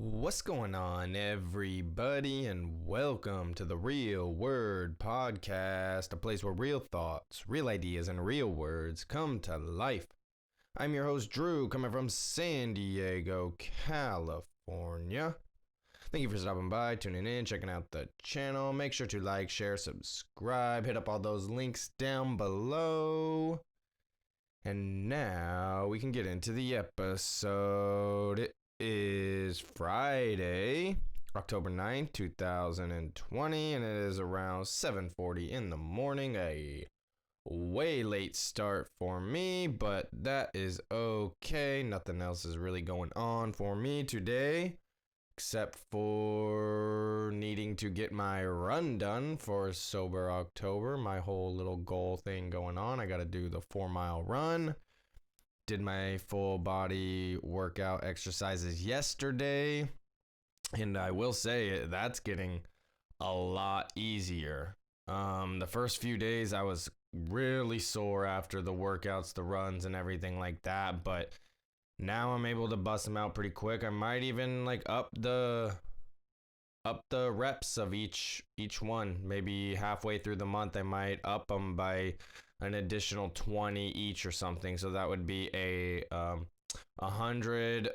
What's going on, everybody, and welcome to the Real Word Podcast, a place where real thoughts, real ideas, and real words come to life. I'm your host, Drew, coming from San Diego, California. Thank you for stopping by, tuning in, checking out the channel. Make sure to like, share, subscribe, hit up all those links down below. And now we can get into the episode. Is Friday, October 9th, 2020, and it is around 7:40 in the morning. A way late start for me, but that is okay. Nothing else is really going on for me today, except for needing to get my run done for Sober October. My whole little goal thing going on. I got to do the 4-mile run. Did my full body workout exercises yesterday, and I will say that's getting a lot easier. The first few days I was really sore after the workouts, the runs, and everything like that, but now I'm able to bust them out pretty quick. I might even up the reps of each one. Maybe halfway through the month I might up them by an additional 20 each or something. So that would be a 100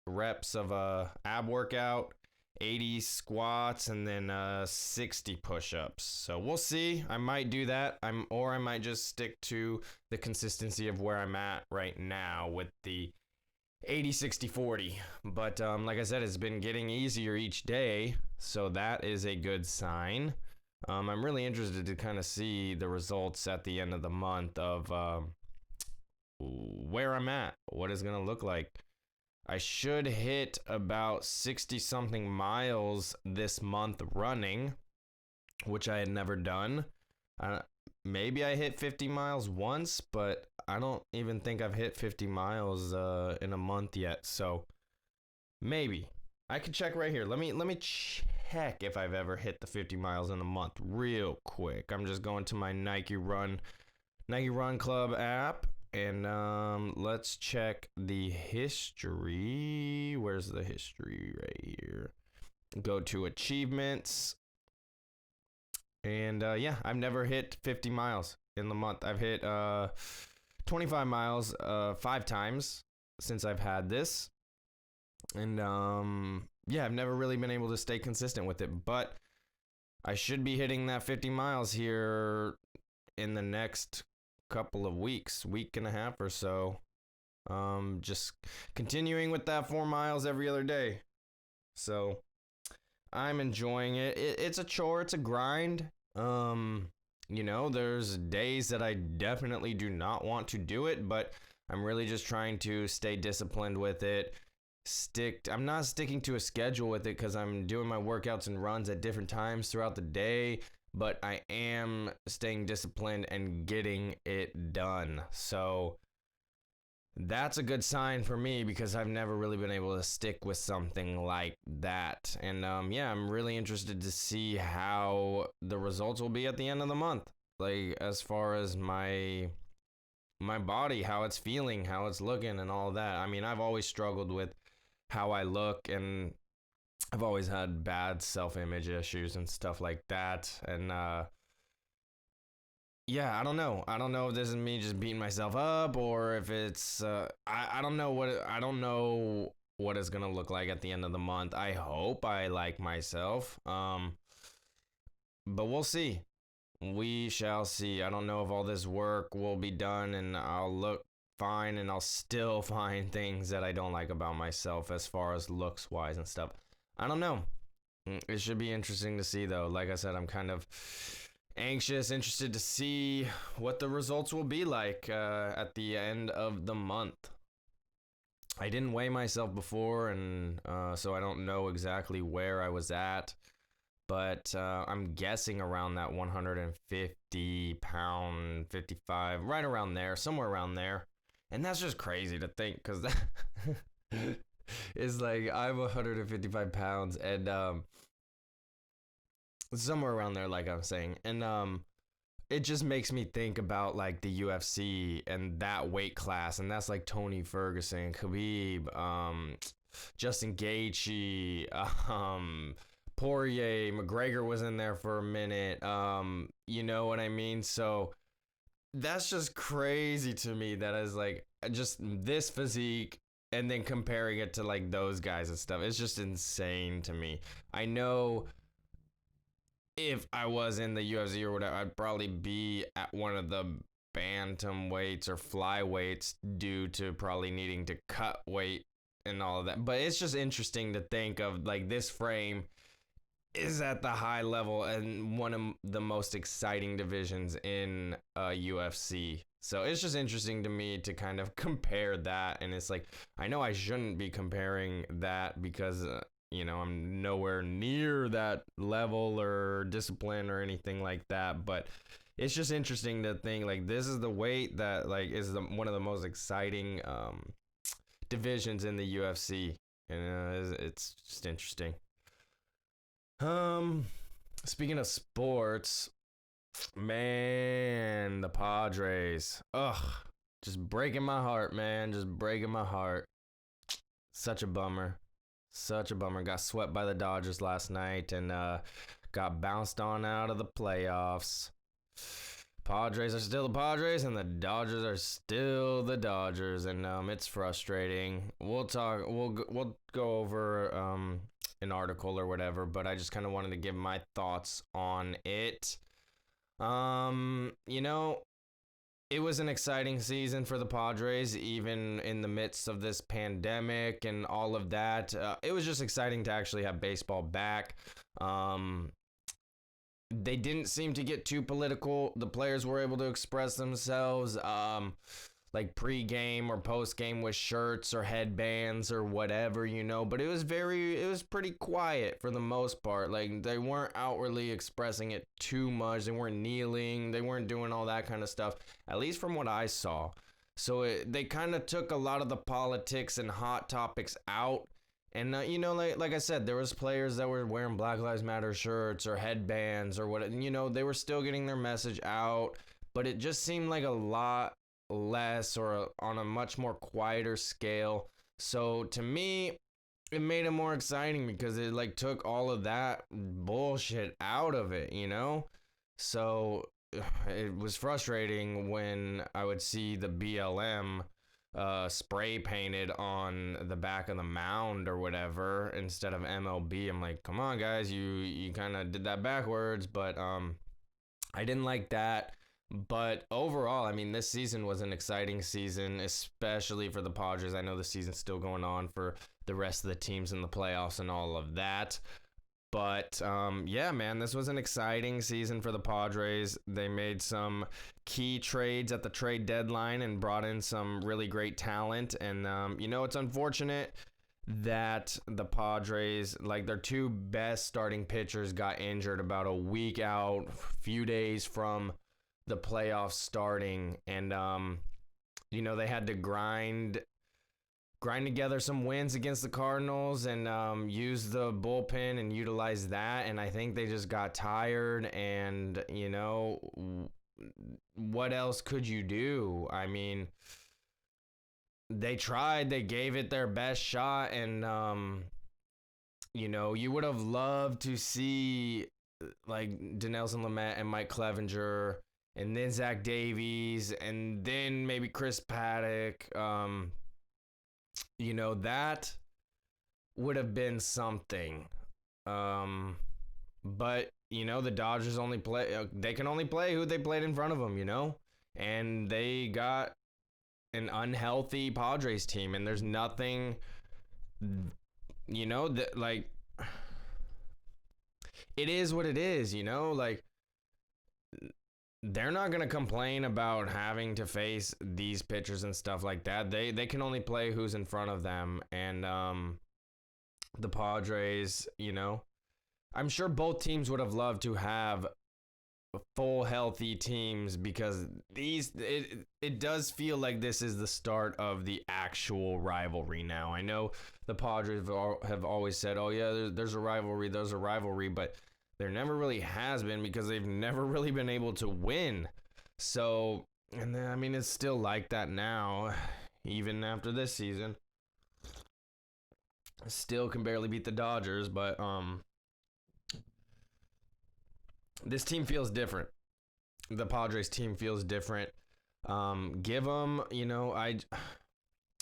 reps of a ab workout, 80 squats, and then 60 push-ups. So we'll see. I might do that. I might just stick to the consistency of where I'm at right now with the 80, 60, 40. But like I said, it's been getting easier each day, so that is a good sign. I'm really interested to kind of see the results at the end of the month of where I'm at, what it's going to look like. I should hit about 60 something miles this month running, which I had never done. Maybe I hit 50 miles once, but I don't even think I've hit 50 miles in a month yet. So maybe I could check right here. Let me check if I've ever hit the 50 miles in a month real quick. I'm just going to my Nike Run Club app, and let's check the history. Where's the history? Right here. Go to achievements. And yeah, I've never hit 50 miles in the month. I've hit 25 miles 5 times since I've had this. And yeah, I've never really been able to stay consistent with it. But I should be hitting that 50 miles here in the next couple of weeks, week and a half or so. Just continuing with that 4 miles every other day. So I'm enjoying it. It's a chore. It's a grind. There's days that I definitely do not want to do it, but I'm really just trying to stay disciplined with it. I'm not sticking to a schedule with it because I'm doing my workouts and runs at different times throughout the day, but I am staying disciplined and getting it done. So that's a good sign for me because I've never really been able to stick with something like that. And yeah, I'm really interested to see how the results will be at the end of the month. Like as far as my body, how it's feeling, how it's looking and all that. I mean, I've always struggled with how I look, and I've always had bad self-image issues and stuff like that. And yeah, I don't know if this is me just beating myself up or if it's I don't know what it's gonna look like at the end of the month. I hope I like myself, but we'll see. We shall see. I don't know if all this work will be done and I'll look fine and I'll still find things that I don't like about myself as far as looks wise and stuff. I don't know. It should be interesting to see though. Like I said, I'm kind of anxious, interested to see what the results will be like at the end of the month. I didn't weigh myself before, and so I don't know exactly where I was at, but I'm guessing around that 150 pound, 55, right around there, somewhere around there. And that's just crazy to think because that is like I'm 155 pounds and somewhere around there, like I'm saying. And it just makes me think about like the UFC and that weight class, and that's like Tony Ferguson, Khabib, Justin Gaethje, Poirier, McGregor was in there for a minute. You know what I mean? So that's just crazy to me. That is like just this physique. And then comparing it to like those guys and stuff, it's just insane to me. I know if I was in the UFC or whatever, I'd probably be at one of the bantam weights or flyweights due to probably needing to cut weight and all of that. But it's just interesting to think of like this frame is at the high level and one of the most exciting divisions in UFC. So it's just interesting to me to kind of compare that. And it's like, I know I shouldn't be comparing that because, I'm nowhere near that level or discipline or anything like that. But it's just interesting to think like this is the weight that like is one of the most exciting divisions in the UFC. And it's just interesting. Speaking of sports, man, the Padres. Ugh, just breaking my heart, man. Just breaking my heart. Such a bummer. Such a bummer. Got swept by the Dodgers last night and got bounced on out of the playoffs. Padres are still the Padres and the Dodgers are still the Dodgers, and it's frustrating. We'll go over an article or whatever, but I just kind of wanted to give my thoughts on it. It was an exciting season for the Padres, even in the midst of this pandemic and all of that. It was just exciting to actually have baseball back. They didn't seem to get too political. The players were able to express themselves, like pre-game or post-game with shirts or headbands or whatever, but it was pretty quiet for the most part. Like they weren't outwardly expressing it too much. They weren't kneeling. They weren't doing all that kind of stuff, at least from what I saw. So they kind of took a lot of the politics and hot topics out. And, like I said, there was players that were wearing Black Lives Matter shirts or headbands or what, they were still getting their message out, but it just seemed like a lot less or on a much more quieter scale. So to me, it made it more exciting because it like took all of that bullshit out of it, So it was frustrating when I would see the BLM spray painted on the back of the mound or whatever instead of MLB. I'm like, come on guys, you kind of did that backwards. But I didn't like that. But overall, I mean, this season was an exciting season, especially for the Padres. I know the season's still going on for the rest of the teams in the playoffs and all of that. But, yeah, man, this was an exciting season for the Padres. They made some key trades at the trade deadline and brought in some really great talent. And, it's unfortunate that the Padres, like their two best starting pitchers, got injured about a week out, few days from the playoffs starting. And, they had to grind together some wins against the Cardinals and use the bullpen and utilize that. And I think they just got tired and, what else could you do? I mean, they tried, they gave it their best shot. And, you would have loved to see like Dinelson Lamet and Mike Clevenger and then Zach Davies and then maybe Chris Paddock, that would have been something. But, the Dodgers they can only play who they played in front of them, and they got an unhealthy Padres team, and there's nothing, that like, it is what it is, like, they're not going to complain about having to face these pitchers and stuff like that. They can only play who's in front of them. And the Padres, I'm sure both teams would have loved to have full healthy teams because it does feel like this is the start of the actual rivalry now. I know the Padres have always said, oh, yeah, there's a rivalry, but There never really has been because they've never really been able to win. So, and then, I mean, it's still like that now, even after this season. Still can barely beat the Dodgers, but this team feels different. The Padres team feels different. Give them,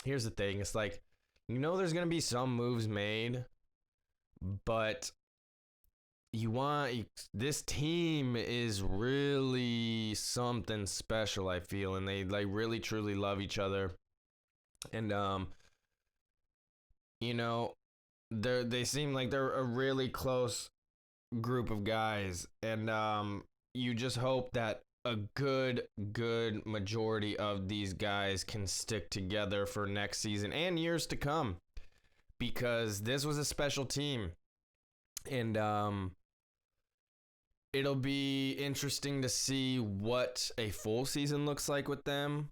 here's the thing. It's like, there's going to be some moves made, but this team is really something special, I feel, and they like really truly love each other. And they seem like they're a really close group of guys, and you just hope that a good majority of these guys can stick together for next season and years to come, because this was a special team. And it'll be interesting to see what a full season looks like with them.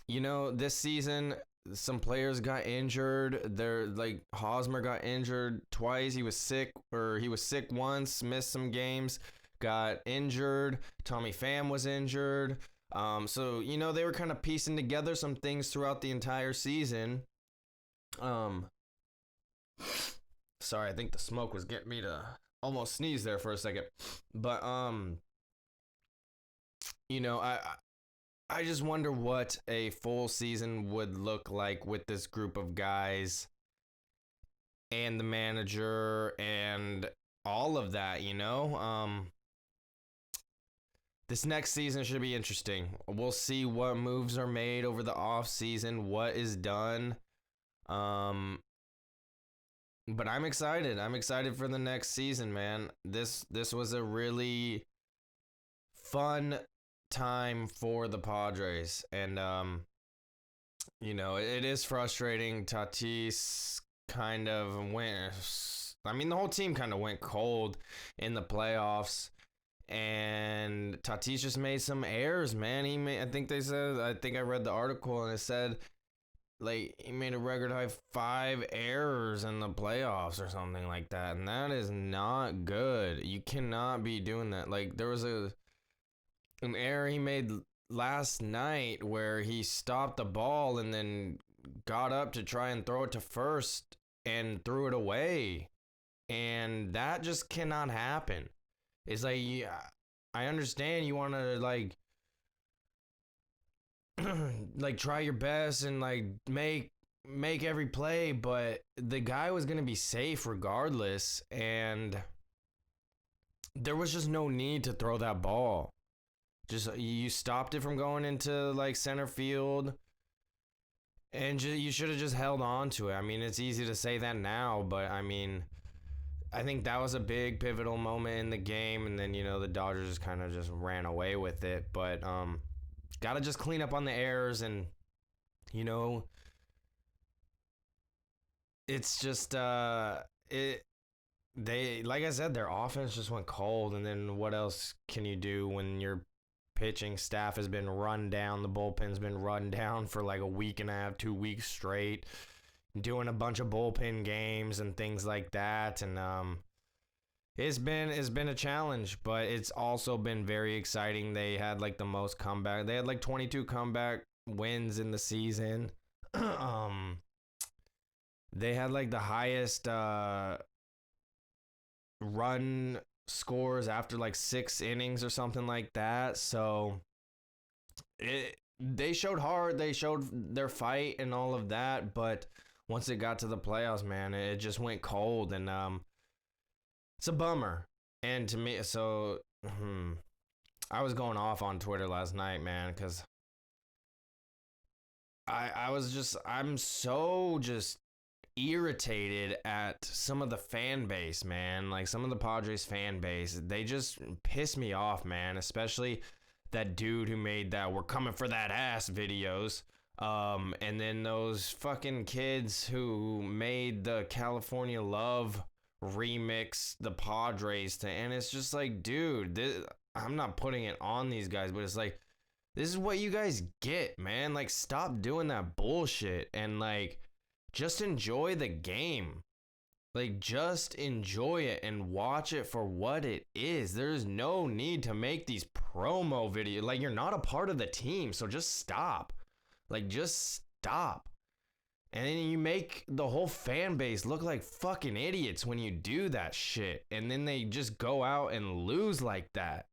This season some players got injured. They're like Hosmer got injured twice. He was sick once, missed some games, got injured. Tommy Pham was injured. So they were kind of piecing together some things throughout the entire season. Sorry, I think the smoke was getting me to almost sneeze there for a second. But I just wonder what a full season would look like with this group of guys and the manager and all of that, This next season should be interesting. We'll see what moves are made over the off season, what is done. But I'm excited. I'm excited for the next season, man. This was a really fun time for the Padres, and it is frustrating. Tatis kind of went. I mean, the whole team kind of went cold in the playoffs, and Tatis just made some errors, man. I think I read the article and it said, like, he made a record high 5 errors in the playoffs or something like that. And that is not good. You cannot be doing that. Like, there was an error he made last night where he stopped the ball and then got up to try and throw it to first and threw it away. And that just cannot happen. It's like, yeah, I understand you want to, like try your best and like make every play, but the guy was going to be safe regardless, and there was just no need to throw that ball. Just you stopped it from going into like center field, and you should have just held on to it. I mean, it's easy to say that now, but I mean, I think that was a big pivotal moment in the game, and then the Dodgers just kind of just ran away with it. But got to just clean up on the errors, and it's just they, like I said, their offense just went cold, and then what else can you do when your pitching staff has been run down? The bullpen's been run down for like a week and a half, 2 weeks straight, doing a bunch of bullpen games and things like that, and It's been a challenge, but it's also been very exciting. They had like the most comeback. They had like 22 comeback wins in the season. They had like the highest run scores after like 6 innings or something like that. So they showed hard. They showed their fight and all of that, but once it got to the playoffs, man, it just went cold, and it's a bummer. And to me, so I was going off on Twitter last night, man, because I'm so just irritated at some of the fan base, man. Like some of the Padres fan base, they just piss me off, man. Especially that dude who made that "we're coming for that ass" videos. And then those fucking kids who made the California Love remix the Padres thing, and it's just like, dude, I'm not putting it on these guys, but it's like, this is what you guys get, man. Like, stop doing that bullshit and like just enjoy the game. Like, just enjoy it and watch it for what it is. There's no need to make these promo videos. Like, you're not a part of the team, so just stop. Like, just stop. And then you make the whole fan base look like fucking idiots when you do that shit. And then they just go out and lose like that.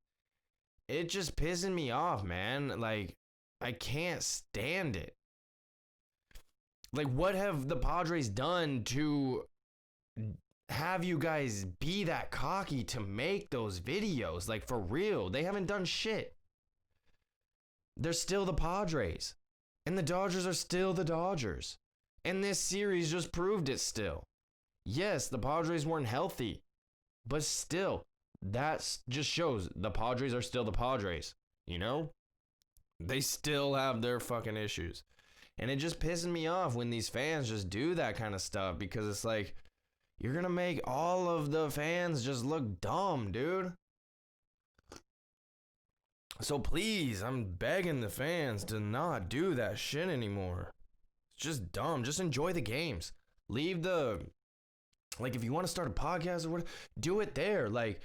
It just pissing me off, man. Like, I can't stand it. Like, what have the Padres done to have you guys be that cocky to make those videos? Like, for real, they haven't done shit. They're still the Padres. And the Dodgers are still the Dodgers. And this series just proved it still. Yes, the Padres weren't healthy. But still, that just shows the Padres are still the Padres. You know? They still have their fucking issues. And it just pisses me off when these fans just do that kind of stuff, because it's like, you're going to make all of the fans just look dumb, dude. So please, I'm begging the fans to not do that shit anymore. It's just dumb. Just enjoy the games. Leave the, like, if you want to start a podcast or whatever, do it there. Like,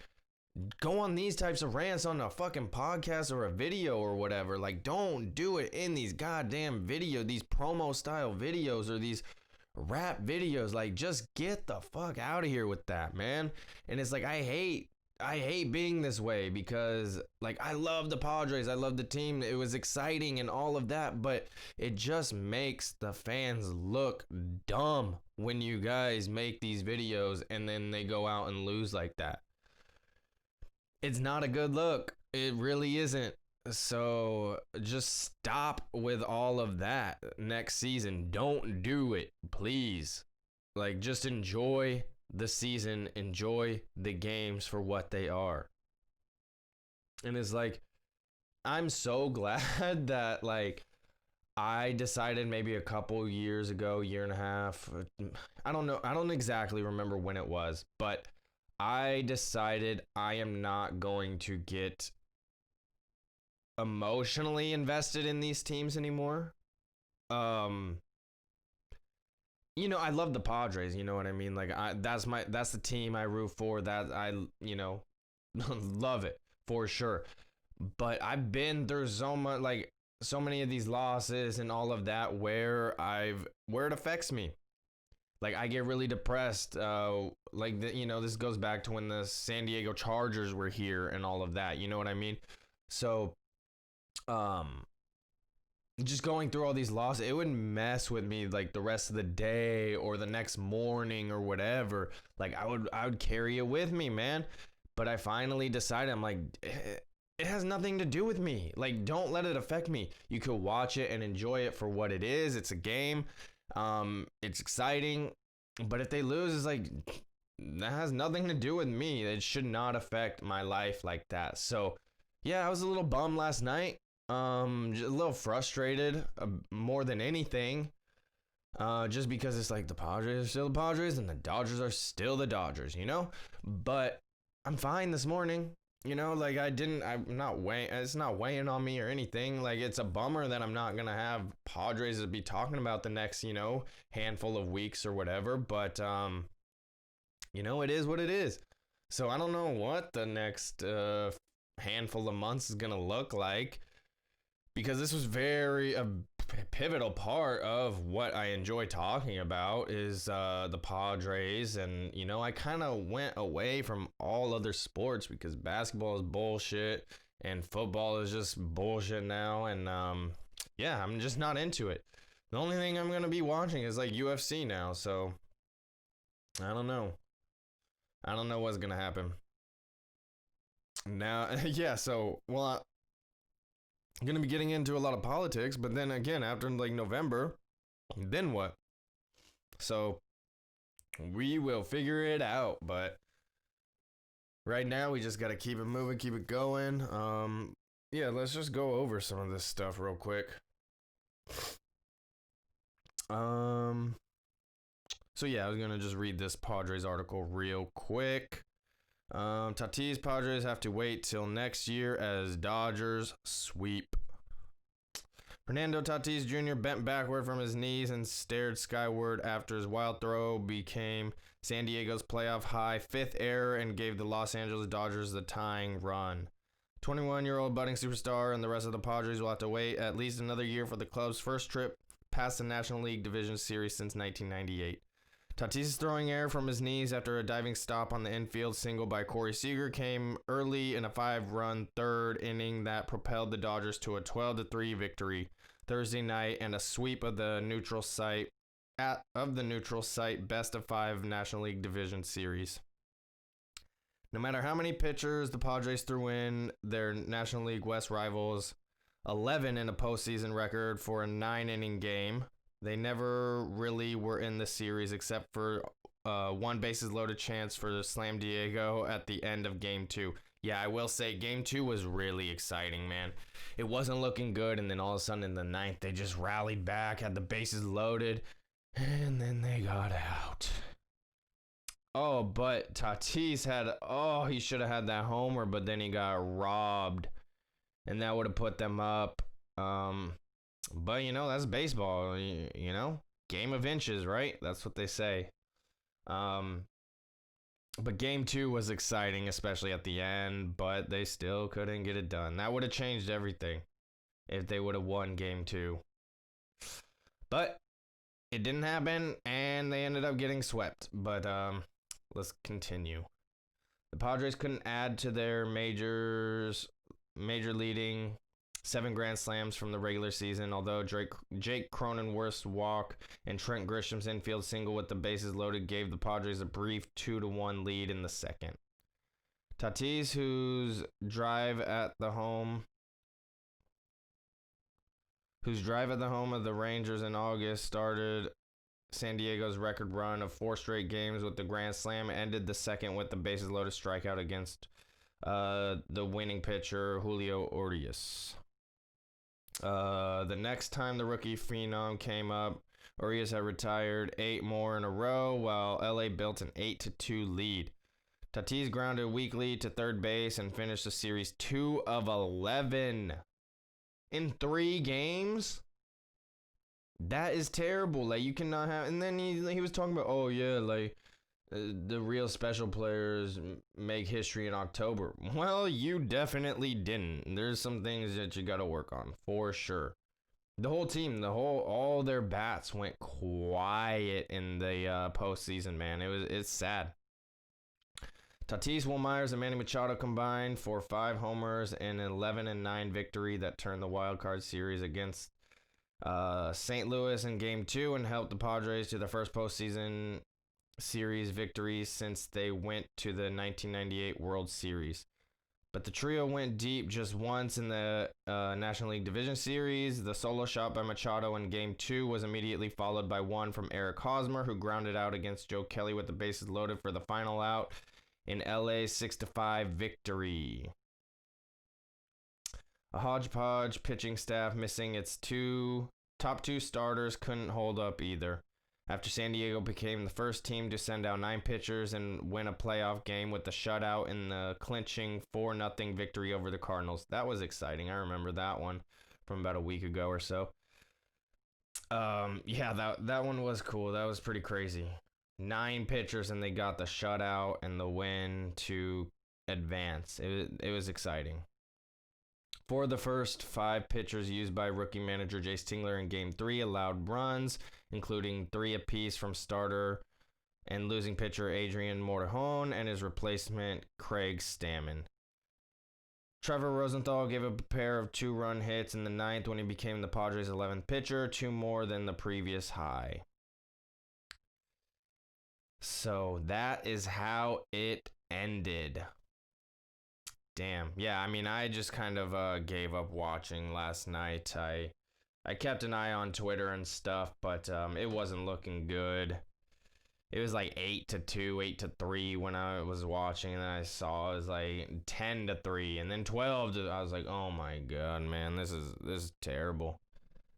go on these types of rants on a fucking podcast or a video or whatever. Like, don't do it in these goddamn these promo style videos or these rap videos. Like, just get the fuck out of here with that, man. And it's like, I hate being this way, because like, I love the Padres, I love the team, it was exciting and all of that, but it just makes the fans look dumb when you guys make these videos and then they go out and lose like that. It's not a good look. It really isn't. So just stop with all of that next season. Don't do it, please. Like, just enjoy the season. Enjoy the games for what they are. And it's like, I'm so glad that, like, I decided maybe a couple years ago, year and a half, I don't know, I don't exactly remember when it was, but I decided I am not going to get emotionally invested in these teams anymore. You know, I love the Padres, you know what I mean? Like, that's the team I root for, that I, you know, love it for sure. But I've been through so much, like, so many of these losses and all of that where it affects me. Like, I get really depressed. You know, this goes back to when the San Diego Chargers were here and all of that. You know what I mean? So, just going through all these losses, it would mess with me like the rest of the day or the next morning or whatever. Like, I would carry it with me, man. But I finally decided, I'm like, it has nothing to do with me. Like, don't let it affect me. You could watch it and enjoy it for what it is. It's a game. It's exciting, but if they lose, it's like, that has nothing to do with me. It should not affect my life like that. So yeah, I was a little bummed last night. Just a little frustrated, more than anything. Just because it's like, the Padres are still the Padres and the Dodgers are still the Dodgers, you know? But I'm fine this morning. You know, like, it's not weighing on me or anything. Like, it's a bummer that I'm not going to have Padres to be talking about the next, you know, handful of weeks or whatever. But, you know, it is what it is. So I don't know what the next handful of months is going to look like, because this was a pivotal part of what I enjoy talking about is the Padres. And, you know, I kind of went away from all other sports because basketball is bullshit and football is just bullshit now. And yeah, I'm just not into it. The only thing I'm going to be watching is like UFC now. So I don't know. I don't know what's going to happen. Now, yeah, so, well, I'm going to be getting into a lot of politics, but then again, after like November, then what? So we will figure it out, but right now we just got to keep it moving, keep it going. Yeah, let's just go over some of this stuff real quick. So yeah, I was going to just read this Padres article real quick. Tatis Padres have to wait till next year as Dodgers sweep. Fernando Tatis Jr. bent backward from his knees and stared skyward after his wild throw became San Diego's playoff high fifth error and gave the Los Angeles Dodgers the tying run. 21-year-old budding superstar and the rest of the Padres will have to wait at least another year for the club's first trip past the National League Division Series since 1998. Tatis' throwing error from his knees after a diving stop on the infield single by Corey Seager came early in a 5-run third inning that propelled the Dodgers to a 12-3 victory Thursday night and a sweep of the neutral site best of 5 National League Division Series. No matter how many pitchers the Padres threw in their National League West rivals, 11 in a postseason record for a 9-inning game, they never really were in the series except for one bases loaded chance for Slam Diego at the end of Game 2. Yeah, I will say Game 2 was really exciting, man. It wasn't looking good, and then all of a sudden in the ninth, they just rallied back, had the bases loaded, and then they got out. Oh, but Tatis he should have had that homer, but then he got robbed, and that would have put them up. But, that's baseball, game of inches, right? That's what they say. But Game 2 was exciting, especially at the end, but they still couldn't get it done. That would have changed everything if they would have won Game 2. But it didn't happen, and they ended up getting swept. But let's continue. The Padres couldn't add to their major leading 7 grand slams from the regular season, although Jake Cronenworth's walk and Trent Grisham's infield single with the bases loaded gave the Padres a brief 2-1 lead in the second. Tatis, whose drive at the home of the Rangers in August started San Diego's record run of 4 straight games with the grand slam, ended the second with the bases loaded strikeout against the winning pitcher Julio Urias. The next time the rookie phenom came up, Urias had retired 8 more in a row, while LA built an 8-2 lead. Tatis grounded weakly to third base and finished the series 2 of 11 in 3 games. That is terrible. Like, you cannot have. And then he was talking about, the real special players make history in October. Well, you definitely didn't. There's some things that you got to work on for sure. The whole team, all their bats went quiet in the postseason, man. It's sad. Tatis, Will Myers, and Manny Machado combined for 5 homers and an 11-9 victory that turned the wild card series against St. Louis in Game 2 and helped the Padres to their first postseason series victories since they went to the 1998 World Series. But the trio went deep just once in the National League Division Series. The solo shot by Machado in Game 2 was immediately followed by one from Eric Hosmer, who grounded out against Joe Kelly with the bases loaded for the final out in LA's 6-5 victory. A hodgepodge pitching staff missing its top two starters couldn't hold up either. After San Diego became the first team to send out 9 pitchers and win a playoff game with the shutout in the clinching 4-0 victory over the Cardinals. That was exciting. I remember that one from about a week ago or so. That one was cool. That was pretty crazy. 9 pitchers and they got the shutout and the win to advance. It was exciting. For the first 5 pitchers used by rookie manager Jace Tingler in Game 3 allowed runs, including 3 apiece from starter and losing pitcher Adrian Morejon and his replacement Craig Stammen. Trevor Rosenthal gave up a pair of 2-run hits in the 9th when he became the Padres' 11th pitcher, 2 more than the previous high. So that is how it ended. Damn. Yeah, I mean, I just kind of gave up watching last night. I kept an eye on Twitter and stuff, but it wasn't looking good. It was like 8-2, 8-3 when I was watching, and then I saw it was like 10-3, and then 12. I was like, oh my god, man, this is terrible.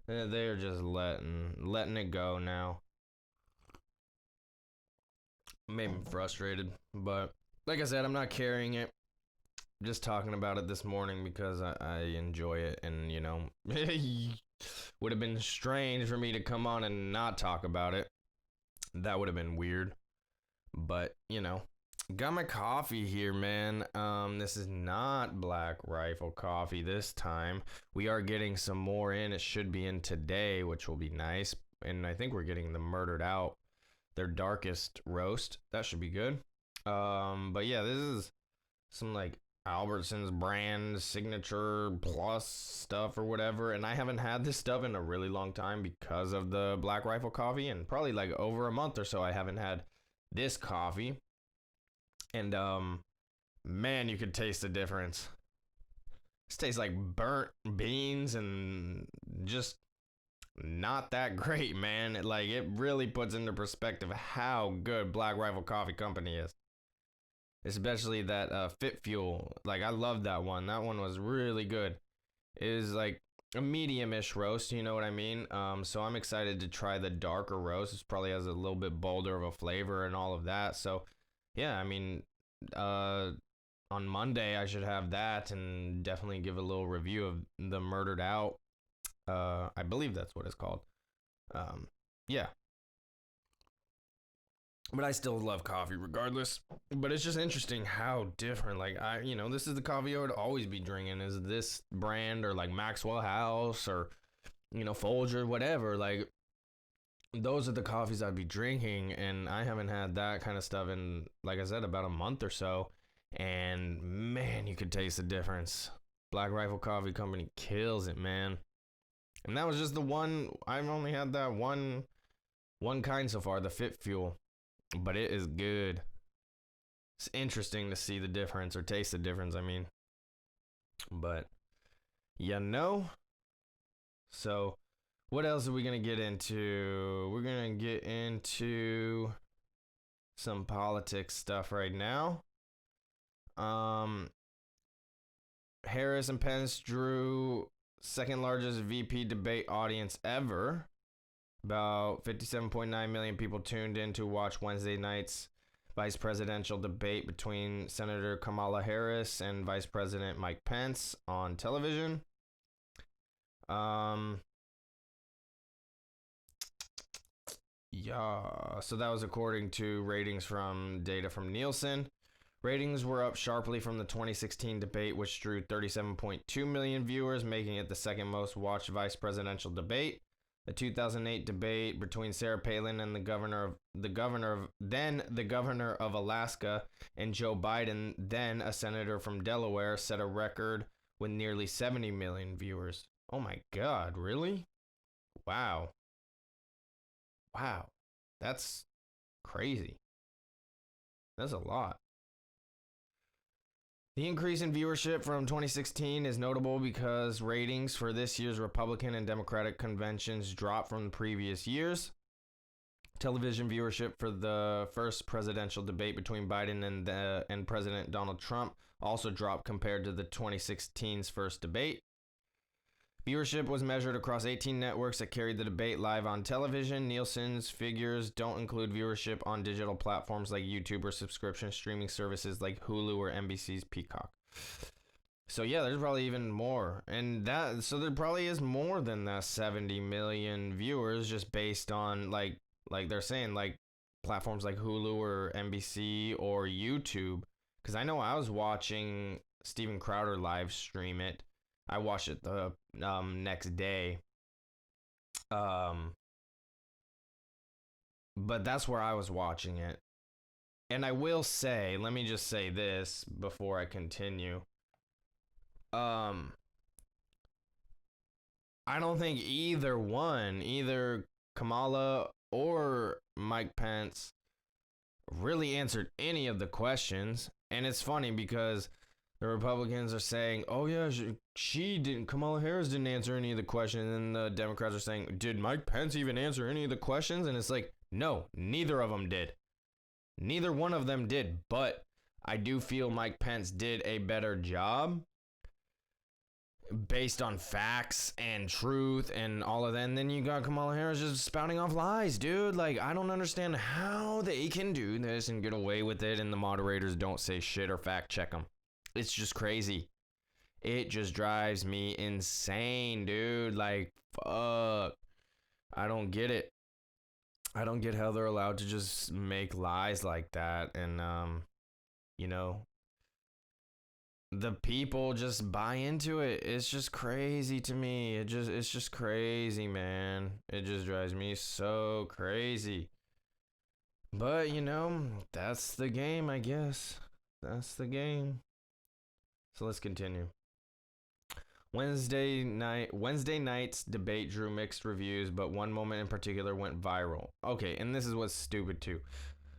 They're just letting it go now. Made me frustrated, but like I said, I'm not carrying it. Just talking about it this morning because I enjoy it, and Would have been strange for me to come on and not talk about it. That would have been weird. But, got my coffee here, man. This is not Black Rifle coffee this time. We are getting some more in. It should be in today, which will be nice. And I think we're getting the Murdered Out, their darkest roast. That should be good. But yeah, this is some like Albertsons brand signature plus stuff or whatever, and I haven't had this stuff in a really long time because of the Black Rifle coffee, and probably like over a month or so I haven't had this coffee. And man, you could taste the difference. This tastes like burnt beans and just not that great, man. It really puts into perspective how good Black Rifle Coffee Company is. Especially that Fit Fuel. I love that one. That one was really good. It is like a medium-ish roast, you know what I mean? So I'm excited to try the darker roast. It probably has a little bit bolder of a flavor and all of that. So, yeah, I mean, on Monday I should have that and definitely give a little review of the Murdered Out. I believe that's what it's called. Yeah. But I still love coffee regardless. But it's just interesting how different. This is the coffee I would always be drinking. Is this brand or like Maxwell House or, Folger, whatever. Those are the coffees I'd be drinking. And I haven't had that kind of stuff in, like I said, about a month or so. And man, you could taste the difference. Black Rifle Coffee Company kills it, man. And that was just the one. I've only had that one kind so far, the Fit Fuel. But it is good. It's interesting to see the difference or taste the difference, I mean. But, So, what else are we going to get into? We're going to get into some politics stuff right now. Harris and Pence drew second largest VP debate audience ever. About 57.9 million people tuned in to watch Wednesday night's vice presidential debate between Senator Kamala Harris and Vice President Mike Pence on television. So that was according to ratings from data from Nielsen. Ratings were up sharply from the 2016 debate, which drew 37.2 million viewers, making it the second most watched vice presidential debate. The 2008 debate between Sarah Palin and the governor of Alaska, and Joe Biden, then a senator from Delaware, set a record with nearly 70 million viewers. Oh my God, really? Wow. That's crazy. That's a lot. The increase in viewership from 2016 is notable because ratings for this year's Republican and Democratic conventions dropped from the previous years. Television viewership for the first presidential debate between Biden and President Donald Trump also dropped compared to the 2016's first debate. Viewership was measured across 18 networks that carried the debate live on television. Nielsen's figures don't include viewership on digital platforms like YouTube or subscription streaming services like Hulu or NBC's Peacock. So yeah, there's probably even more. So there probably is more than that 70 million viewers just based on like they're saying like platforms like Hulu or NBC or YouTube. Because I know I was watching Steven Crowder live stream it. I watched it the next day. But that's where I was watching it. And I will say, let me just say this before I continue. I don't think either Kamala or Mike Pence really answered any of the questions. And it's funny because the Republicans are saying, oh yeah, Kamala Harris didn't answer any of the questions. And the Democrats are saying, did Mike Pence even answer any of the questions? And it's like, no, neither of them did. Neither one of them did. But I do feel Mike Pence did a better job based on facts and truth and all of that. And then you got Kamala Harris just spouting off lies, dude. I don't understand how they can do this and get away with it. And the moderators don't say shit or fact check them. It's just crazy. It just drives me insane, dude. Like, fuck. I don't get it. I don't get how they're allowed to just make lies like that. And, you know, the people just buy into it. It's just crazy to me. It's just crazy, man. It just drives me so crazy. But, that's the game, I guess. That's the game. So let's continue. Wednesday night's debate drew mixed reviews, but one moment in particular went viral. Okay, and this is what's stupid too.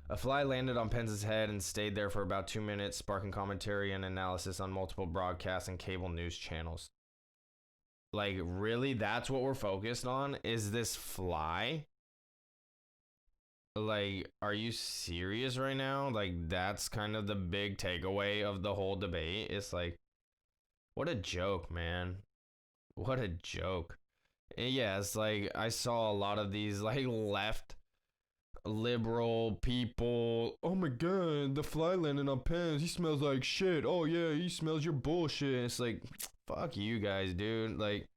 A fly landed on Pence's head and stayed there for about 2 minutes, sparking commentary and analysis on multiple broadcasts and cable news channels. Like, really? That's what we're focused on? Is this fly? Like, are you serious right now? Like, that's kind of the big takeaway of the whole debate. It's like, what a joke, man. What a joke. And yeah, it's like I saw a lot of these like left liberal people. Oh my god, the fly landing on Pence. He smells like shit. Oh yeah, he smells your bullshit. It's like, fuck you guys, dude. Like,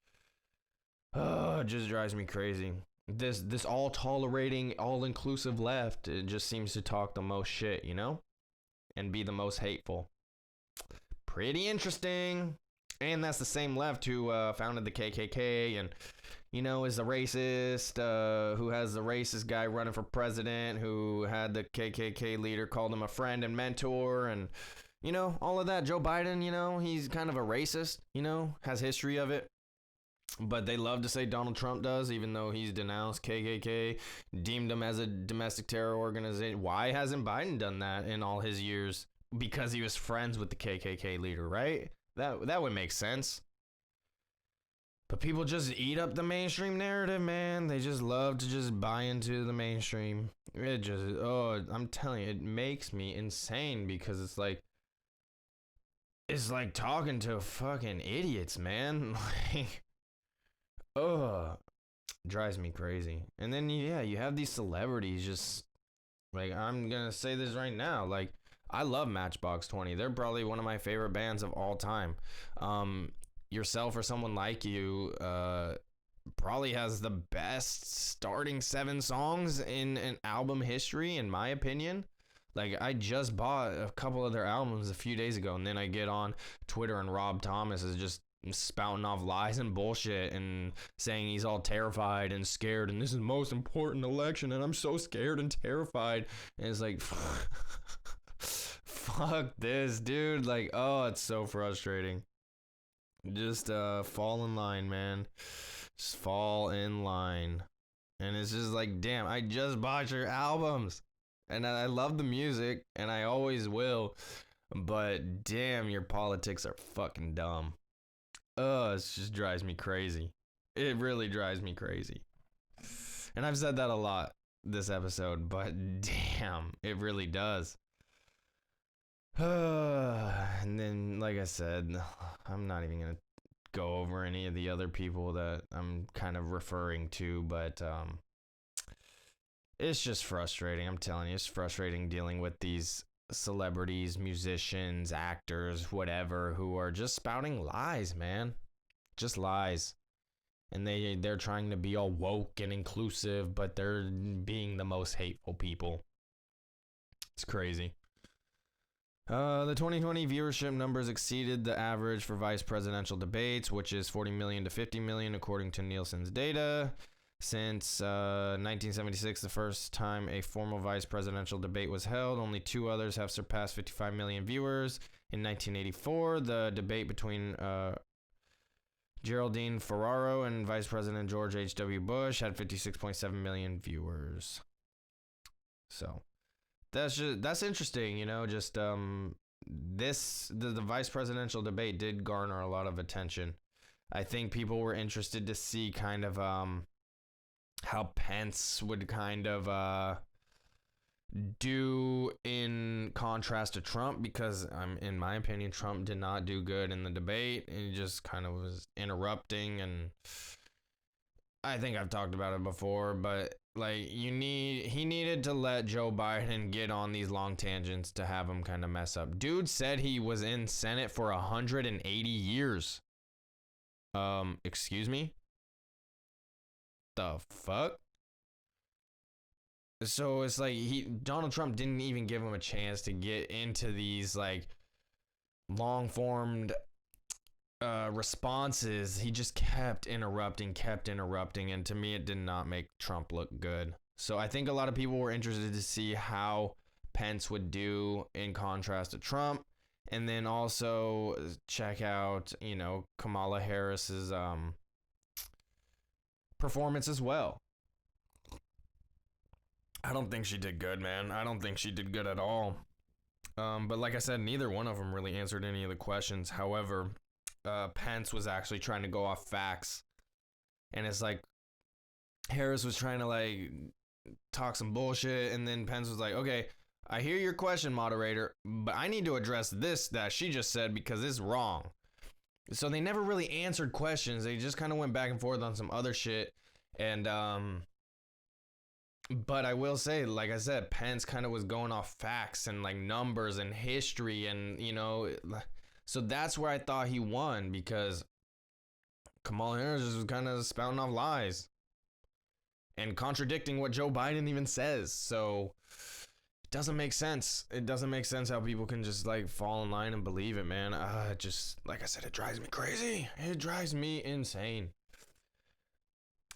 it just drives me crazy. This all tolerating, all inclusive left, it just seems to talk the most shit, and be the most hateful. Pretty interesting. And that's the same left who founded the KKK and, is a racist, who has the racist guy running for president, who had the KKK leader called him a friend and mentor, and, all of that. Joe Biden, he's kind of a racist, has history of it. But they love to say Donald Trump does, even though he's denounced KKK, deemed them as a domestic terror organization. Why hasn't Biden done that in all his years? Because he was friends with the KKK leader, right? That would make sense. But people just eat up the mainstream narrative, man. They just love to just buy into the mainstream. I'm telling you, it makes me insane because it's like talking to fucking idiots, man. Like, drives me crazy. And then you have these celebrities just like, I'm gonna say this right now, like, I love Matchbox 20. They're probably one of my favorite bands of all time. Yourself or Someone Like You probably has the best starting 7 songs in an album history, in my opinion. Like, I just bought a couple of their albums a few days ago, and then I get on Twitter and Rob Thomas is just spouting off lies and bullshit and saying he's all terrified and scared and this is the most important election and I'm so scared and terrified. And it's like, fuck this, dude. Like, it's so frustrating. Just fall in line, man. Just fall in line. And it's just like, damn, I just bought your albums. And I love the music, and I always will. But damn, your politics are fucking dumb. It just drives me crazy. It really drives me crazy. And I've said that a lot this episode, but damn, it really does. And then, like I said, I'm not even going to go over any of the other people that I'm kind of referring to, but it's just frustrating. I'm telling you, it's frustrating dealing with these celebrities, musicians, actors, whatever, who are just spouting lies, man. Just lies. And they're trying to be all woke and inclusive, but they're being the most hateful people. It's crazy. The 2020 viewership numbers exceeded the average for vice presidential debates, which is 40 million to 50 million, according to Nielsen's data. Since 1976, the first time a formal vice presidential debate was held, only 2 others have surpassed 55 million viewers. In 1984, the debate between Geraldine Ferraro and Vice President George H.W. Bush had 56.7 million viewers. So that's interesting, just the vice presidential debate did garner a lot of attention. I think people were interested to see kind of how Pence would kind of do in contrast to Trump, because in my opinion, Trump did not do good in the debate. He just kind of was interrupting, and I think I've talked about it before, but like he needed to let Joe Biden get on these long tangents to have him kind of mess up. Dude said he was in Senate for 180 years. Excuse me? The fuck? So it's like Donald Trump didn't even give him a chance to get into these like long formed responses. He just kept interrupting, and to me it did not make Trump look good. So I think a lot of people were interested to see how Pence would do in contrast to Trump, and then also check out, Kamala Harris's performance as well. I don't think she did good, man. I don't think she did good at all. But like I said, neither one of them really answered any of the questions. However, Pence was actually trying to go off facts, and it's like Harris was trying to like talk some bullshit, and then Pence was like, okay, I hear your question, moderator, but I need to address this that she just said because it's wrong. So they never really answered questions. They just kind of went back and forth on some other shit. And but I will say, like I said, Pence kind of was going off facts and like numbers and history, and so that's where I thought he won, because Kamala Harris was kind of spouting off lies and contradicting what Joe Biden even says. So it doesn't make sense. It doesn't make sense how people can just like fall in line and believe it, man. Just like I said, it drives me crazy. It drives me insane.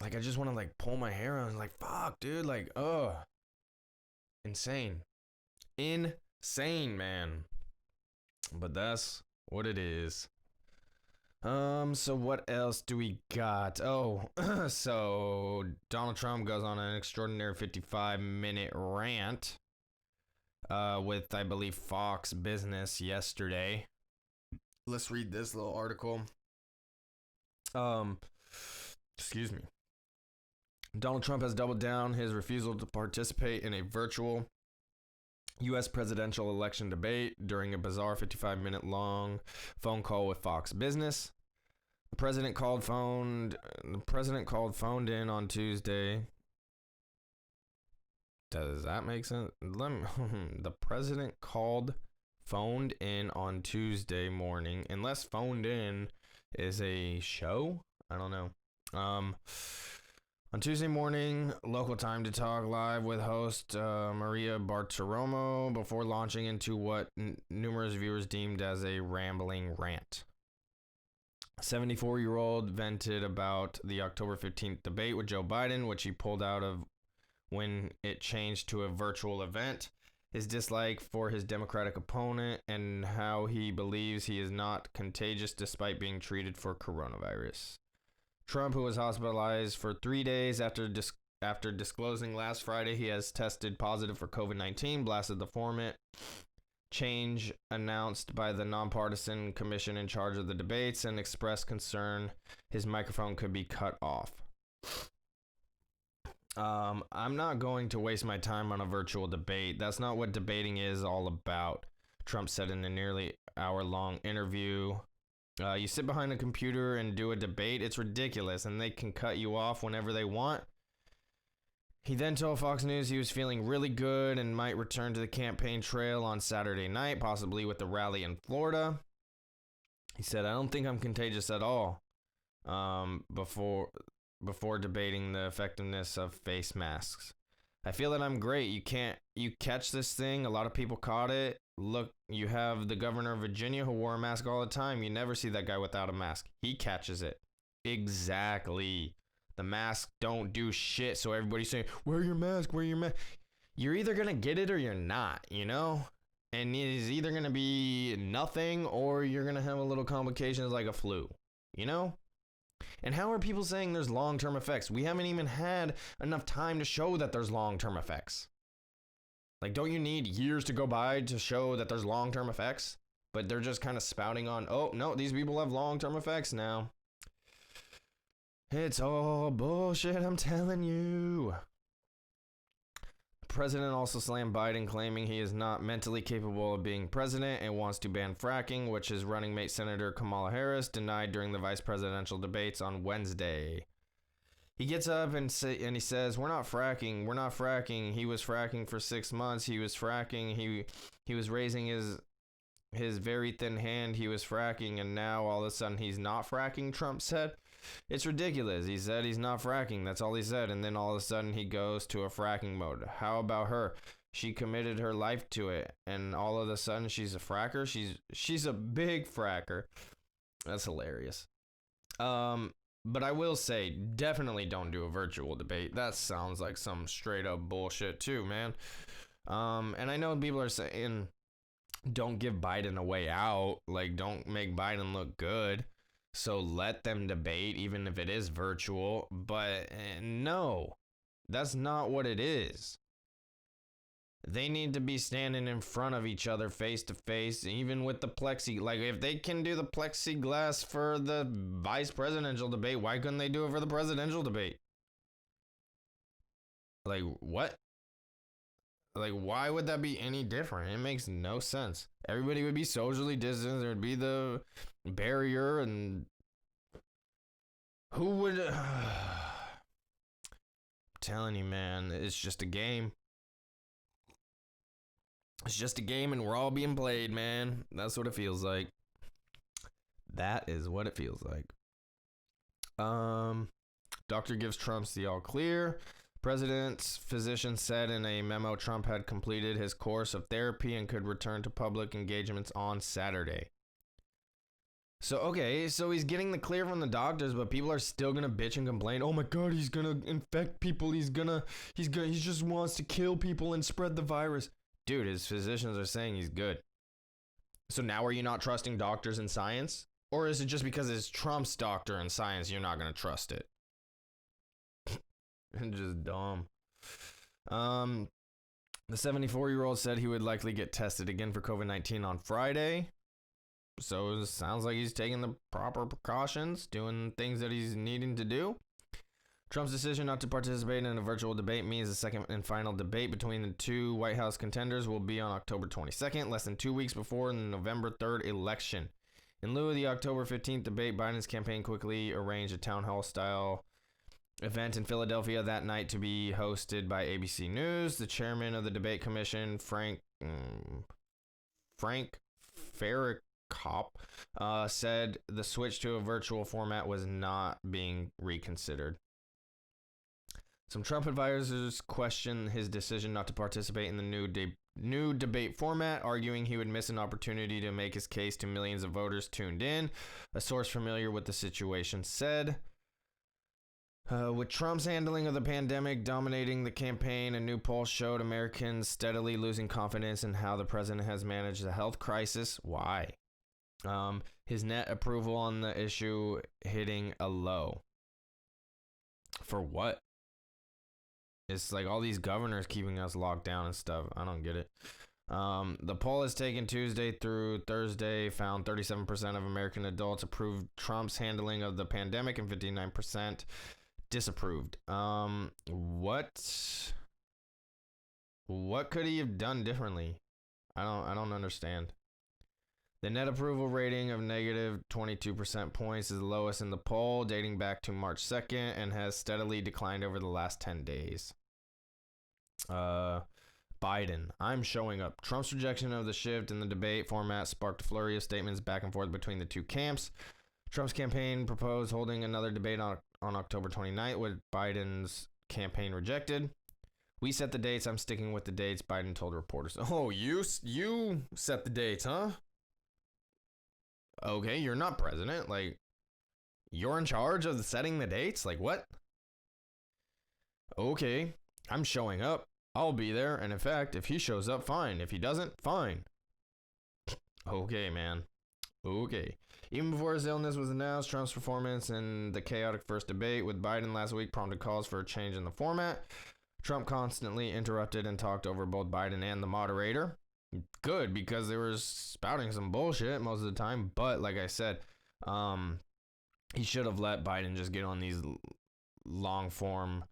Like I just want to like pull my hair out and like, fuck, dude. Like, insane, man. But that's what it is. So what else do we got? Oh, so Donald Trump goes on an extraordinary 55-minute rant with, I believe, Fox Business yesterday. Let's read this little article. Excuse me. Donald Trump has doubled down his refusal to participate in a virtual U.S. presidential election debate during a bizarre 55-minute long phone call with Fox Business. The president phoned in on Tuesday. Does that make sense? The president phoned in on Tuesday morning, unless phoned in is a show. I don't know. On Tuesday morning, local time, to talk live with host Maria Bartiromo before launching into what numerous viewers deemed as a rambling rant. 74-year-old vented about the October 15th debate with Joe Biden, which he pulled out of when it changed to a virtual event, his dislike for his Democratic opponent, and how he believes he is not contagious despite being treated for coronavirus. Trump, who was hospitalized for 3 days after disclosing last Friday he has tested positive for COVID-19, blasted the format change announced by the nonpartisan commission in charge of the debates and expressed concern his microphone could be cut off. I'm not going to waste my time on a virtual debate. That's not what debating is all about, Trump said in a nearly hour-long interview. You sit behind a computer and do a debate. It's ridiculous, and they can cut you off whenever they want. He then told Fox News he was feeling really good and might return to the campaign trail on Saturday night, possibly with the rally in Florida. He said, I don't think I'm contagious at all, before debating the effectiveness of face masks. I feel that I'm great. You catch this thing. A lot of people caught it. Look, you have the governor of Virginia who wore a mask all the time. You never see that guy without a mask. He catches it. Exactly. The masks don't do shit. So everybody's saying, wear your mask, wear your mask. You're either going to get it or you're not, And it is either going to be nothing or you're going to have a little complications like a flu, And how are people saying there's long-term effects? We haven't even had enough time to show that there's long-term effects. Like, don't you need years to go by to show that there's long-term effects? But they're just kind of spouting on, oh, no, these people have long-term effects now. It's all bullshit, I'm telling you. The president also slammed Biden, claiming he is not mentally capable of being president and wants to ban fracking, which his running mate Senator Kamala Harris denied during the vice presidential debates on Wednesday. He gets up and he says, "We're not fracking. We're not fracking. He was fracking for 6 months. He was fracking. He was raising his very thin hand. He was fracking, and now all of a sudden he's not fracking." Trump said, "It's ridiculous." He said he's not fracking. That's all he said, and then all of a sudden he goes to a fracking mode. How about her? She committed her life to it, and all of a sudden she's a fracker. She's a big fracker. That's hilarious. But I will say, definitely don't do a virtual debate. That sounds like some straight up bullshit too, man. And I know people are saying, don't give Biden a way out. Like, don't make Biden look good. So let them debate, even if it is virtual. But no, that's not what it is. They need to be standing in front of each other face to face, even with the plexi. Like, if they can do the plexiglass for the vice presidential debate, why couldn't they do it for the presidential debate? Like, what? Like, why would that be any different? It makes no sense. Everybody would be socially distanced. There would be the barrier, and who would... I'm telling you, man, it's just a game. It's just a game, and we're all being played, man. That's what it feels like. That is what it feels like. Doctor gives Trump's the all clear. President's physician said in a memo Trump had completed his course of therapy and could return to public engagements on Saturday. So, okay, so he's getting the clear from the doctors, but people are still gonna bitch and complain. Oh my God, he's gonna infect people. He just wants to kill people and spread the virus. Dude, his physicians are saying he's good. So now are you not trusting doctors and science? Or is it just because it's Trump's doctor and science you're not going to trust it? Just dumb. The 74-year-old said he would likely get tested again for COVID-19 on Friday. So it sounds like he's taking the proper precautions, doing things that he's needing to do. Trump's decision not to participate in a virtual debate means the second and final debate between the two White House contenders will be on October 22nd, less than 2 weeks before the November 3rd election. In lieu of the October 15th debate, Biden's campaign quickly arranged a town hall-style event in Philadelphia that night to be hosted by ABC News. The chairman of the debate commission, Frank Farrakop, said the switch to a virtual format was not being reconsidered. Some Trump advisors questioned his decision not to participate in the new debate format, arguing he would miss an opportunity to make his case to millions of voters tuned in. A source familiar with the situation said, with Trump's handling of the pandemic dominating the campaign, a new poll showed Americans steadily losing confidence in how the president has managed the health crisis. Why? His net approval on the issue hitting a low. For what? It's like all these governors keeping us locked down and stuff. I don't get it. The poll is taken Tuesday through Thursday found 37% of American adults approved Trump's handling of the pandemic and 59% disapproved. What could he have done differently? I don't understand. The net approval rating of negative 22% points is the lowest in the poll, dating back to March 2nd, and has steadily declined over the last 10 days. Biden, I'm showing up. Trump's rejection of the shift in the debate format sparked a flurry of statements back and forth between the two camps. Trump's campaign proposed holding another debate on October 29th, with Biden's campaign rejected. We set the dates. I'm sticking with the dates, Biden told reporters. Oh, you set the dates, huh? Okay, you're not president. Like, you're in charge of setting the dates? Like, what? Okay, I'm showing up. I'll be there. And in fact, if he shows up, fine. If he doesn't, fine. Okay, man. Okay. Even before his illness was announced, Trump's performance in the chaotic first debate with Biden last week prompted calls for a change in the format. Trump constantly interrupted and talked over both Biden and the moderator. Good, because they were spouting some bullshit most of the time. But like I said, he should have let Biden just get on these long form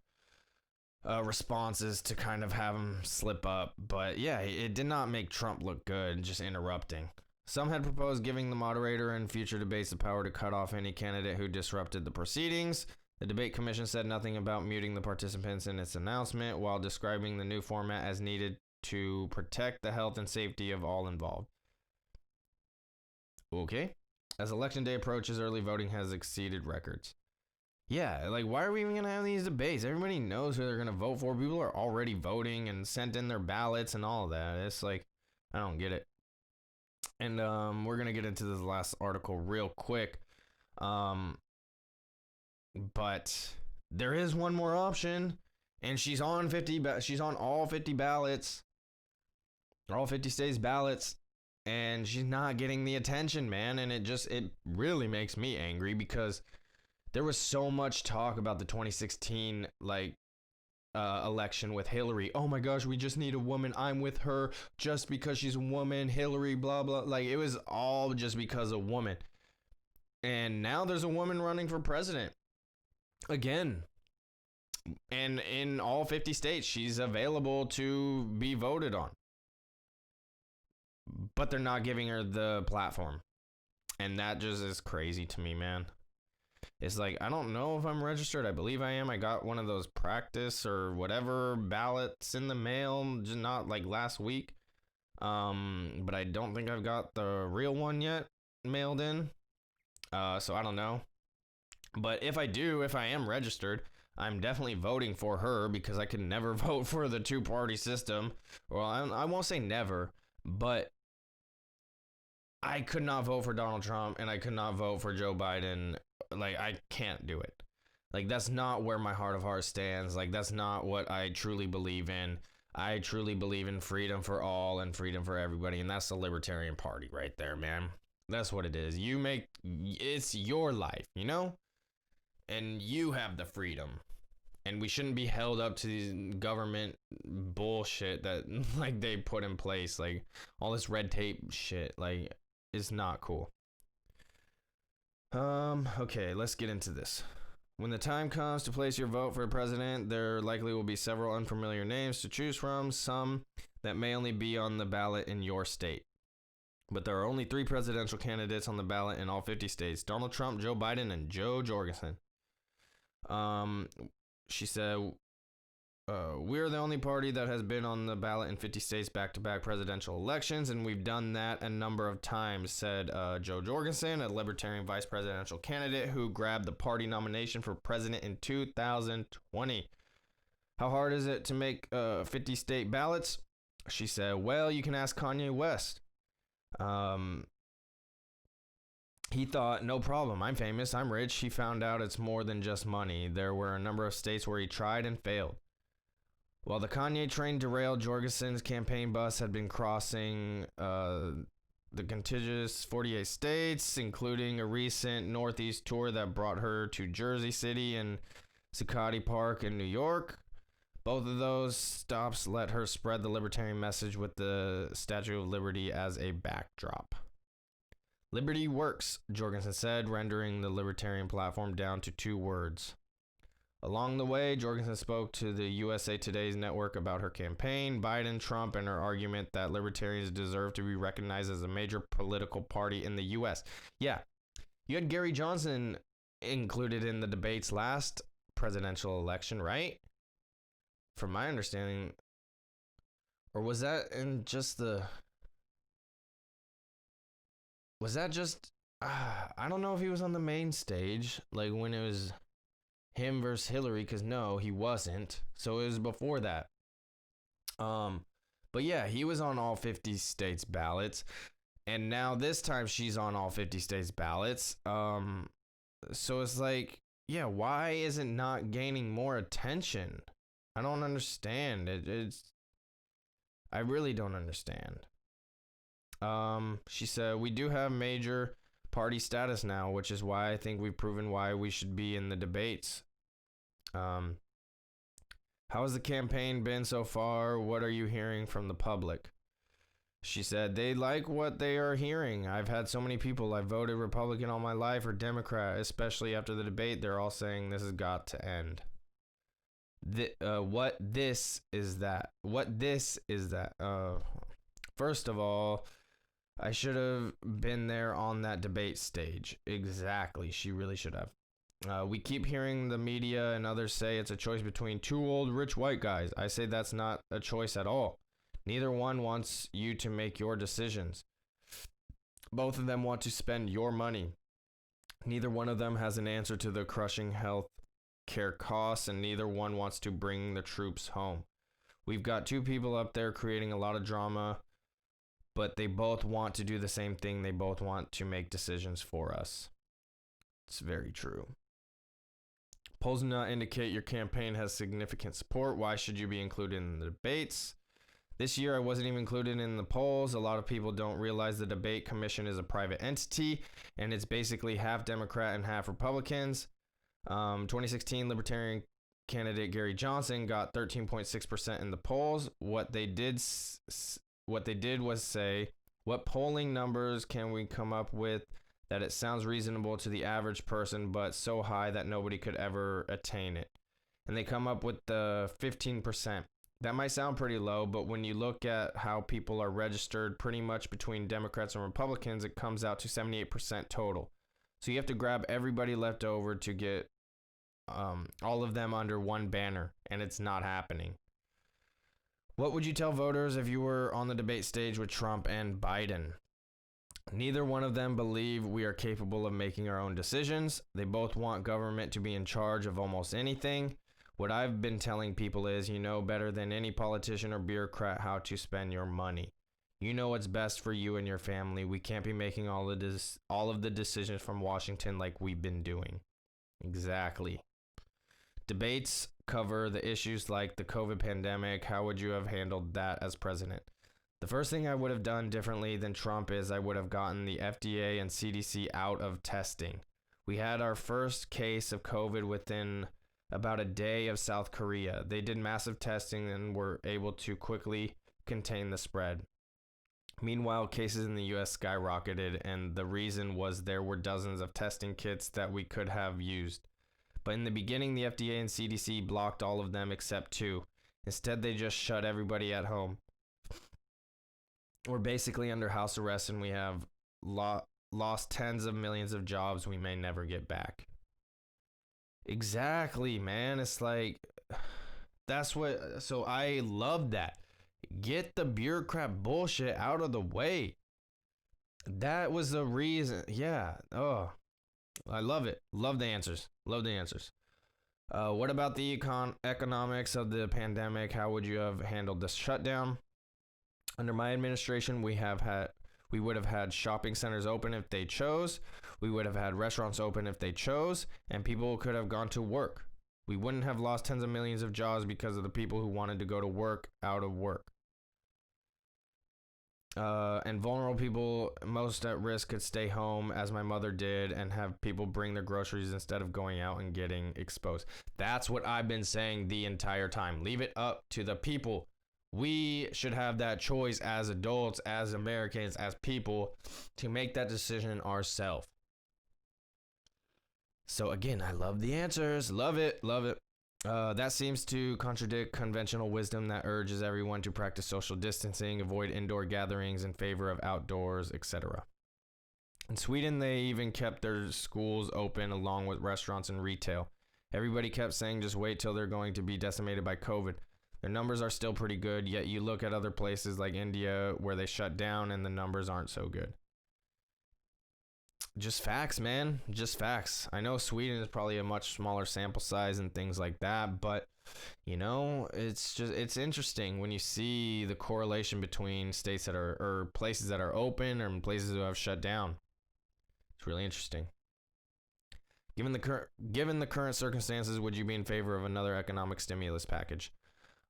responses to kind of have him slip up. But yeah, it did not make Trump look good, just interrupting. Some had proposed giving the moderator in future debates the power to cut off any candidate who disrupted the proceedings. The debate commission said nothing about muting the participants in its announcement, while describing the new format as needed to protect the health and safety of all involved. Okay. As election day approaches, early voting has exceeded records. Yeah, like, why are we even going to have these debates? Everybody knows who they're going to vote for. People are already voting and sent in their ballots and all of that. It's like, I don't get it. And we're going to get into this last article real quick. But there is one more option, and she's on all 50 ballots, all 50 states ballots, and she's not getting the attention, man. And it really makes me angry, because there was so much talk about the 2016 election with Hillary. Oh my gosh, we just need a woman. I'm with her just because she's a woman. Hillary, blah blah. Like, it was all just because a woman. And now there's a woman running for president again. And in all 50 states, she's available to be voted on. But they're not giving her the platform. And that just is crazy to me, man. It's like, I don't know if I'm registered. I believe I am. I got one of those practice or whatever ballots in the mail, just not like last week. But I don't think I've got the real one yet mailed in. So I don't know. But if I am registered, I'm definitely voting for her, because I could never vote for the two-party system. Well, I won't say never, but I could not vote for Donald Trump, and I could not vote for Joe Biden. Like, I can't do it. Like, that's not where my heart of hearts stands. Like, that's not what I truly believe in. I truly believe in freedom for all and freedom for everybody, and that's the Libertarian Party right there, man. That's what it is. It's your life, you know? And you have the freedom. And we shouldn't be held up to these government bullshit that, like, they put in place. Like, all this red tape shit. Like, it's not cool. Okay, let's get into this. When the time comes to place your vote for president, there likely will be several unfamiliar names to choose from, some that may only be on the ballot in your state. But there are only 3 presidential candidates on the ballot in all 50 states: Donald Trump, Joe Biden, and Joe Jorgensen. She said, we're the only party that has been on the ballot in 50 states back-to-back presidential elections, and we've done that a number of times, said Joe Jorgensen, a Libertarian vice presidential candidate who grabbed the party nomination for president in 2020. How hard is it to make 50 state ballots? She said, well, you can ask Kanye West. He thought, no problem, I'm famous, I'm rich. He found out it's more than just money. There were a number of states where he tried and failed. While the Kanye train derailed, Jorgensen's campaign bus had been crossing the contiguous 48 states, including a recent Northeast tour that brought her to Jersey City and Zuccotti Park in New York. Both of those stops let her spread the libertarian message with the Statue of Liberty as a backdrop. Liberty works, Jorgensen said, rendering the libertarian platform down to 2 words. Along the way, Jorgensen spoke to the USA Today's network about her campaign, Biden, Trump, and her argument that libertarians deserve to be recognized as a major political party in the U.S. Yeah, you had Gary Johnson included in the debates last presidential election, right? From my understanding. Or was that in just the... Was that just... I don't know if he was on the main stage, like when it was him versus Hillary, because no, he wasn't. So it was before that. But yeah, he was on all 50 states ballots. And now this time she's on all 50 states ballots. So it's like, yeah, why is it not gaining more attention? I don't understand. I really don't understand. She said, we do have major party status now, which is why I think we've proven why we should be in the debates. How has the campaign been so far? What are you hearing from the public? She said, they like what they are hearing. I've had so many people. I voted Republican all my life or Democrat, especially after the debate. They're all saying this has got to end. What this is that? First of all, I should have been there on that debate stage. Exactly. She really should have. We keep hearing the media and others say it's a choice between two old rich white guys. I say that's not a choice at all. Neither one wants you to make your decisions. Both of them want to spend your money. Neither one of them has an answer to the crushing health care costs, and neither one wants to bring the troops home. We've got two people up there creating a lot of drama, but they both want to do the same thing. They both want to make decisions for us. It's very true. Polls do not indicate your campaign has significant support. Why should you be included in the debates? This year, I wasn't even included in the polls. A lot of people don't realize the debate commission is a private entity, and it's basically half Democrat and half Republicans. 2016 Libertarian candidate Gary Johnson got 13.6% in the polls. What they did was say, what polling numbers can we come up with that it sounds reasonable to the average person, but so high that nobody could ever attain it? And they come up with the 15%. That might sound pretty low, but when you look at how people are registered pretty much between Democrats and Republicans, it comes out to 78% total. So you have to grab everybody left over to get all of them under one banner, and it's not happening. What would you tell voters if you were on the debate stage with Trump and Biden? Neither one of them believe we are capable of making our own decisions. They both want government to be in charge of almost anything. What I've been telling people is, you know better than any politician or bureaucrat how to spend your money. You know what's best for you and your family. We can't be making all of the decisions from Washington like we've been doing. Exactly. Debates cover the issues like the COVID pandemic. How would you have handled that as president? The first thing I would have done differently than Trump is I would have gotten the FDA and CDC out of testing. We had our first case of COVID within about a day of South Korea. They did massive testing and were able to quickly contain the spread. Meanwhile, cases in the US skyrocketed, and the reason was there were dozens of testing kits that we could have used. But in the beginning, the FDA and CDC blocked all of them except two. Instead, they just shut everybody at home. We're basically under house arrest, and we have lost tens of millions of jobs we may never get back. Exactly, man. It's like, that's what, so I love that. Get the bureaucrat bullshit out of the way. That was the reason. Yeah. Oh, I love it. Love the answers. Love the answers. What about the economics of the pandemic? How would you have handled the shutdown? Under my administration, we would have had shopping centers open if they chose. We would have had restaurants open if they chose, and people could have gone to work. We wouldn't have lost tens of millions of jobs because of the people who wanted to go to work out of work. And vulnerable people most at risk could stay home, as my mother did, and have people bring their groceries instead of going out and getting exposed. That's what I've been saying the entire time. Leave it up to the people. We should have that choice as adults, as Americans, as people, to make that decision ourselves. So again, I love the answers. Love it. Love it. That seems to contradict conventional wisdom that urges everyone to practice social distancing, avoid indoor gatherings in favor of outdoors, etc. In Sweden, they even kept their schools open along with restaurants and retail. Everybody kept saying just wait till they're going to be decimated by COVID. Their numbers are still pretty good, yet you look at other places like India where they shut down and the numbers aren't so good. Just facts, man. Just facts. I know Sweden is probably a much smaller sample size and things like that, but you know, it's interesting when you see the correlation between states that are, or places that are open and places that have shut down. It's really interesting. Given the current circumstances, would you be in favor of another economic stimulus package?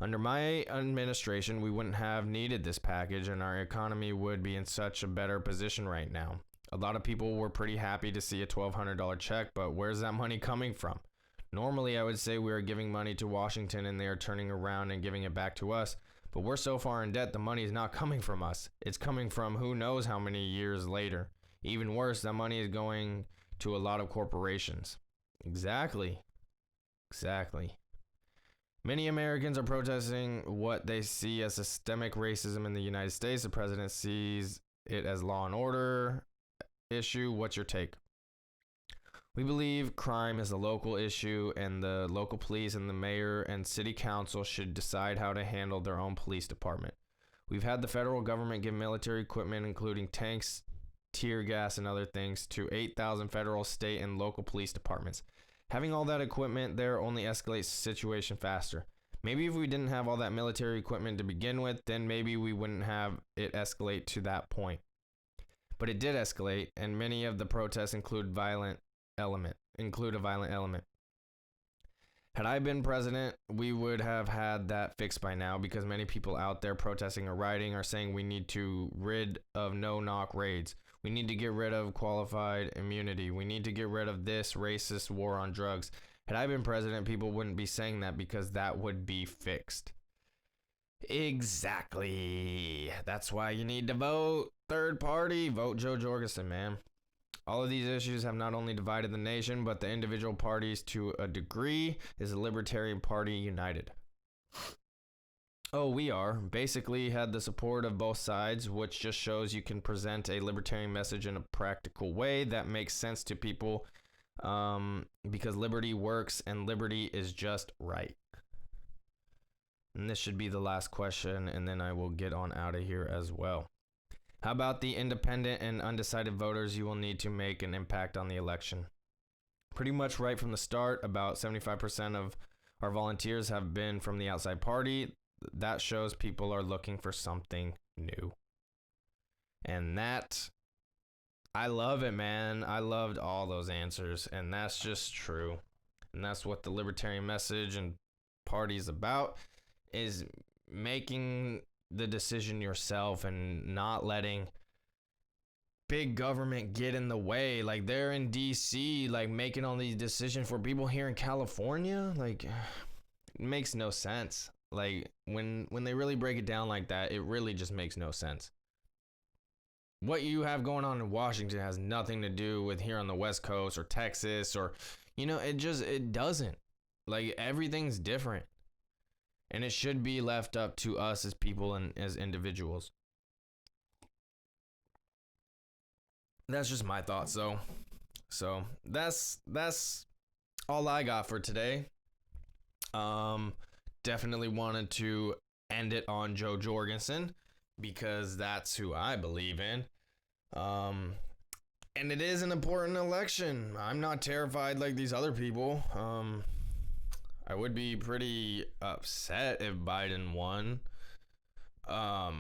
Under my administration, we wouldn't have needed this package, and our economy would be in such a better position right now. A lot of people were pretty happy to see a $1,200 check, but where's that money coming from? Normally, I would say we are giving money to Washington and they are turning around and giving it back to us, but we're so far in debt, the money is not coming from us. It's coming from who knows how many years later. Even worse, that money is going to a lot of corporations. Exactly. Many Americans are protesting what they see as systemic racism in the United States. The president sees it as law and order issue. What's your take? We believe crime is a local issue, and the local police and the mayor and city council should decide how to handle their own police department. We've had the federal government give military equipment, including tanks, tear gas, and other things, to 8,000 federal, state, and local police departments. Having all that equipment there only escalates the situation faster. Maybe if we didn't have all that military equipment to begin with, then maybe we wouldn't have it escalate to that point. But it did escalate, and many of the protests include a violent element. Had I been president, we would have had that fixed by now, because many people out there protesting or rioting are saying we need to rid of no-knock raids. We need to get rid of qualified immunity. We need to get rid of this racist war on drugs. Had I been president, people wouldn't be saying that, because that would be fixed. Exactly. That's why you need to vote third party. Vote Joe Jorgensen, man. All of these issues have not only divided the nation, but the individual parties to a degree. Is the Libertarian Party united? Oh, we are. Basically had the support of both sides, which just shows you can present a libertarian message in a practical way that makes sense to people, because liberty works and liberty is just right. And this should be the last question, and then I will get on out of here as well. How about the independent and undecided voters? You will need to make an impact on the election. Pretty much right from the start, about 75% of our volunteers have been from the outside party. That shows people are looking for something new. And that, I love it, man. I loved all those answers, and that's just true. And that's what the libertarian message and party is about, is making the decision yourself and not letting big government get in the way. Like, they're in DC, like, making all these decisions for people here in California. Like, it makes no sense. Like, when they really break it down like that, it really just makes no sense. What you have going on in Washington has nothing to do with here on the West Coast or Texas, or, it doesn't. Like, everything's different. And it should be left up to us as people and as individuals. That's just my thoughts, though. So that's all I got for today. Definitely wanted to end it on Joe Jorgensen, because that's who I believe in. And it is an important election. I'm not terrified like these other people. I would be pretty upset if Biden won. But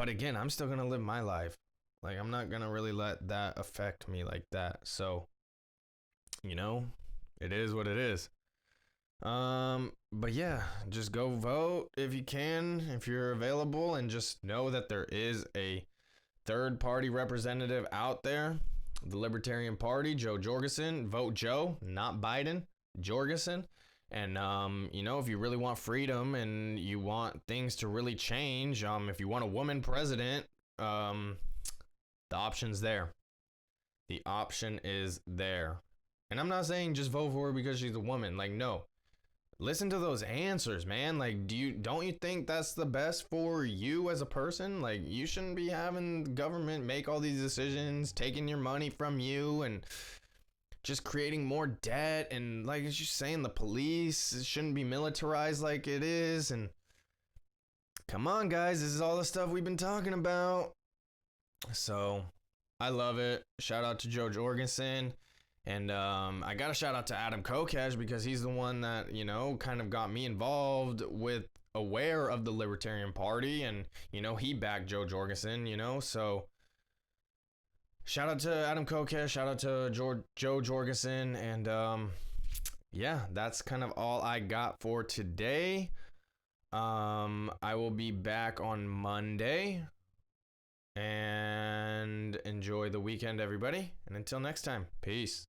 again, I'm still going to live my life. Like, I'm not going to really let that affect me like that. So, it is what it is. But yeah, just go vote if you can, if you're available, and just know that there is a third party representative out there. The Libertarian Party, Joe Jorgensen. Vote Joe, not Biden. Jorgensen. And if you really want freedom and you want things to really change, if you want a woman president, the option's there. The option is there. And I'm not saying just vote for her because she's a woman. Like, no. Listen to those answers, man. Like, don't you think that's the best for you as a person? Like, you shouldn't be having the government make all these decisions, taking your money from you, and just creating more debt. And like it's just saying, the police shouldn't be militarized like it is. And come on, guys, this is all the stuff we've been talking about. So I love it. Shout out to Joe Jorgensen. And I got to shout out to Adam Kokesh, because he's the one that, kind of got me involved with, aware of the Libertarian Party. And, he backed Joe Jorgensen, so shout out to Adam Kokesh, shout out to Joe Jorgensen. And yeah, that's kind of all I got for today. I will be back on Monday. And enjoy the weekend, everybody. And until next time, peace.